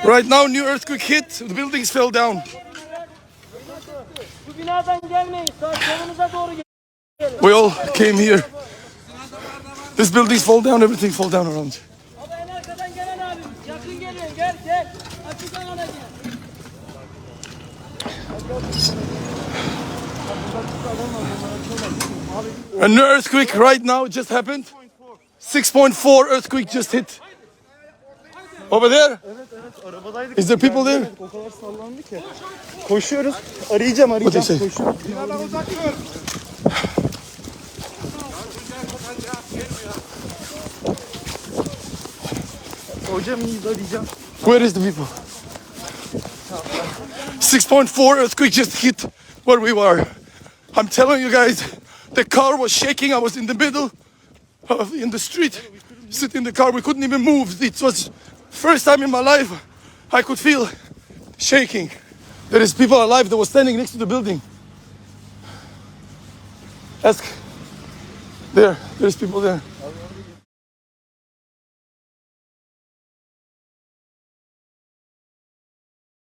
Right now, new earthquake hit. The buildings fell down. Bu binadan gelmeyin. Sağ doğru gelin. We all came here. These buildings fall down. Everything fall down around. Abi en arkadan gelen abimiz. Yakın geliyor. Gel. Açık alana gel. A new earthquake right now just happened. 6.4 earthquake just hit. Over there? Evet arabadaydık. Is there people there? O kadar sallandı ki. Koşuyoruz. Arayacağım. What they say? Koşuyoruz. Hocam iyiyiz arayacağım. Where is the people? 6.4 earthquake just hit where we were. I'm telling you guys, the car was shaking. I was in the middle in the street, sitting in the car. We couldn't even move. It was first time in my life I could feel shaking. There is people alive that was standing next to the building. Ask. There's people there.